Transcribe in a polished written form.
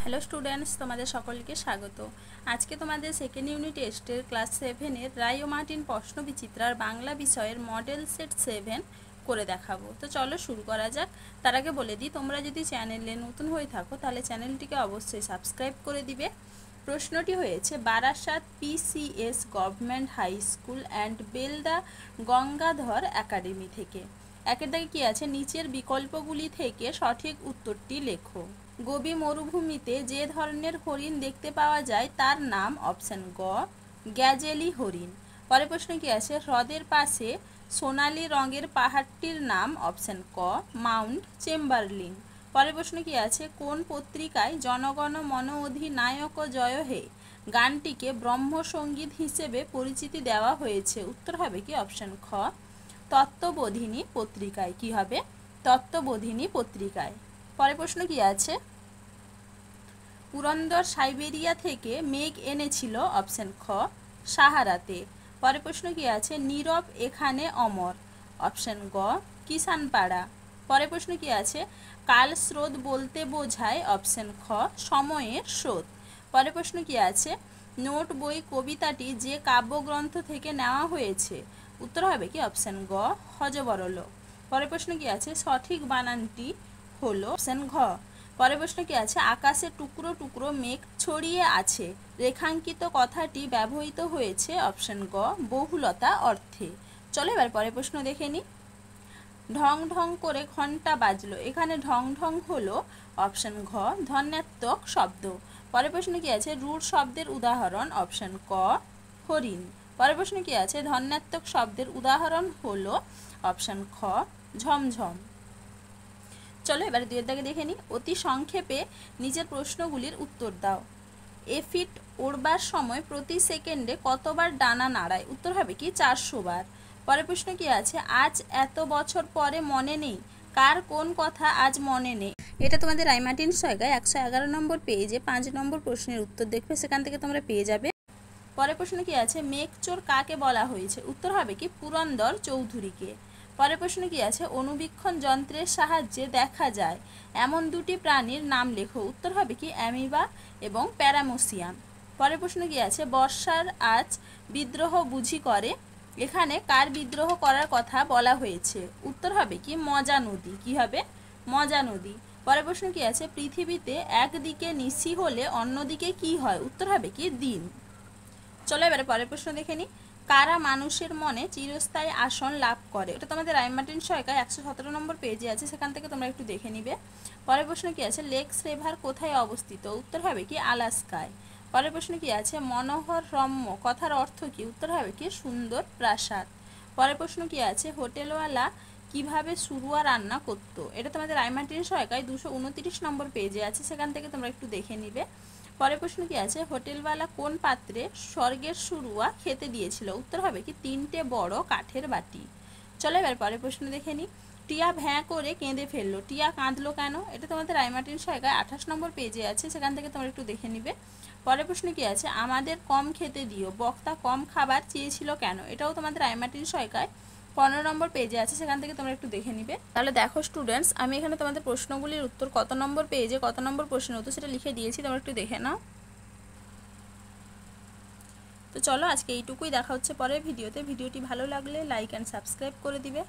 Hello students, তোমাদের সকলকে স্বাগত। আজকে তোমাদের সেকেন্ড ইউনিট টেস্টের ক্লাস 7-এর রায় ও মার্টিন প্রশ্নবিচিত্রার বাংলা বিষয়ের মডেল সেট 7 করে দেখাবো। তো চলো শুরু করা যাক। তার আগে বলে দিই, তোমরা যদি চ্যানেলে নতুন হয়ে থাকো তাহলে চ্যানেলটিকে অবশ্যই সাবস্ক্রাইব করে দিবে। প্রশ্নটি হয়েছে Barasat PCS government high school and Belda Gangadhar academy থেকে। একের দাগে কি আছে, নিচের বিকল্পগুলি থেকে সঠিক উত্তরটি লেখো। গোবি মরুভূমিতে যে ধরনের হরিণ দেখতে পাওয়া যায় তার নাম অপশন গ গ্যাজেলি হরিণ। পরের প্রশ্ন কি আছে, হ্রদের পাশে সোনালি রঙের পাহাড়টির নাম অপশন ক মাউন্ট চেম্বারলিন। পরের প্রশ্ন কি আছে, কোন পত্রিকায় জনগণ মন অধিনায়ক জয় হে গানটিকে ব্রহ্মসঙ্গীত হিসেবে পরিচিতি দেওয়া হয়েছে? উত্তর হবে কি অপশন খ তত্ত্ববোধিনী পত্রিকায়। কি হবে? তত্ত্ববোধিনী পত্রিকায়। পরের প্রশ্ন কি আছে, পুরন্দর সাইবেরিয়া থেকে মেঘ এনেছিল? অপশন খ সাহারাতে। পরের প্রশ্ন কি আছে, নীরব এখানে অমর? অপশন গ কিষানপাড়া। পরের প্রশ্ন কি আছে, কাল স্রোত বলতে বোঝায়? অপশন খ সময়ের স্রোত। পরের প্রশ্ন কি আছে, নোট বই কবিতাটি যে কাব্যগ্রন্থ থেকে নেওয়া হয়েছে? উত্তর হবে কি অপশন গ হযবরল। পরের প্রশ্ন কি আছে, সঠিক বানানটি হলো অপশন ঘ। পরের প্রশ্ন কি আছে, আকাশে টুকরো টুকরো মেঘ ছড়িয়ে আছে রেখাঙ্কিত কথাটি ব্যবহৃত হয়েছে? অপশন গ বহুলতা অর্থে। চলো এবার পরের প্রশ্ন দেখে নিই। ঢং ঢং করে ঘন্টা বাজলো, এখানে ঢং ঢং হলো অপশন ঘ ধ্বন্যাত্মক শব্দ। পরের প্রশ্ন কি আছে, রূঢ় শব্দের উদাহরণ? অপশন ক হরিণ। পরের প্রশ্ন কি আছে, ধ্বন্যাত্মক শব্দের উদাহরণ হলো অপশন খ ঝমঝম। চলো এবার দুয়ের দাগে দেখে নিই। অতি সংক্ষেপে নিচের প্রশ্নগুলির উত্তর দাও। এফিট ওড়বার সময় প্রতি সেকেন্ডে কতবার ডানা নাড়ায়? উত্তর হবে কি 400 বার। পরের প্রশ্ন কি আছে, আজ এত বছর পরে মনে নেই কার কোন কথা আজ মনে নেই? এটা তোমাদের রায় মার্টিন সহায়িকায় 111 নম্বর পেজে 5 নম্বর প্রশ্নের উত্তর দেখবে, সেখান থেকে তোমরা পেয়ে যাবে। পরের প্রশ্ন কি আছে, মেঘচোর কাকে বলা হয়েছে? উত্তর হবে কি পুরন্দর চৌধুরীকে। পরের প্রশ্ন কি আছে, অনুবীক্ষণ যন্ত্রের সাহায্যে দেখা যায় এমন দুটি প্রাণীর নাম লেখো? উত্তর হবে কি অ্যামিবা এবং প্যারামোসিয়াম। পরের প্রশ্ন কি আছে, বর্ষার আজ বিদ্রোহ বুঝি করে? এখানে কার বিদ্রোহ করার কথা বলা হয়েছে? উত্তর হবে কি মজা নদী। কি হবে? মজা নদী। পরের প্রশ্ন কি আছে, পৃথিবীতে একদিকে নিশি হলে অন্যদিকে কি হয়? উত্তর হবে কি দিন। চলো এবারে পরের প্রশ্ন দেখে নিই। কারা মানুষের মনে চিরস্থায়ী আসন লাভ করে? এটা তোমাদের রায় মার্টিন সহায়িকায় 117 নম্বর পেজে আছে, সেখান থেকে তোমরা একটু দেখে নিবে। পরের প্রশ্ন কি আছে, লেকস রিভার কোথায় অবস্থিত? উত্তর হবে কি আলাস্কায়। পরের প্রশ্ন কি আছে, মনোহর রম্য কথার অর্থ কি? উত্তর হবে কি সুন্দর প্রাসাদ। পরের প্রশ্ন কি আছে, হোটেলওয়ালা কিভাবে শুরুয়া রান্না করতো? এটা তোমাদের রায় মার্টিন সহায়িকায় 229 নম্বর পেজে আছে, সেখান থেকে তোমরা একটু দেখে নিবে। পরের প্রশ্ন কি আছে, হোটেলওয়ালা কোন পাত্রে স্বর্গের শুরুয়া খেতে দিয়েছিল? উত্তর হবে কি 3টে বড় কাঠের বাটি। চলো এবার পরের প্রশ্ন দেখে নিই। টিয়া ভ্যাঁ করে কেঁদে ফেললো, টিয়া কাঁদলো কেন? এটা তোমাদের রায় মার্টিন সহায়িকায় 28 নম্বর পেজে আছে, সেখান থেকে তোমরা একটু দেখে নিবে। পরের প্রশ্ন কি আছে, আমাদের কম খেতে দিও, বক্তা কম খাবার চেয়েছিল কেন? এটাও তোমাদের রায় মার্টিন সহায়িকায় 15 নম্বর পেজে আছে, সেখান থেকে তোমরা একটু দেখে নিবে। তাহলে দেখো স্টুডেন্টস, আমি এখানে তোমাদের প্রশ্নগুলির উত্তর কত নম্বর পেজে কত নম্বর প্রশ্নের উত্তর সেটা লিখে দিয়েছি, তোমরা একটু দেখে নাও। তো চলো আজকে এইটুকুই, দেখা হচ্ছে পরের ভিডিওতে। ভিডিওটি ভালো লাগলে লাইক অ্যান্ড সাবস্ক্রাইব করে দিবে।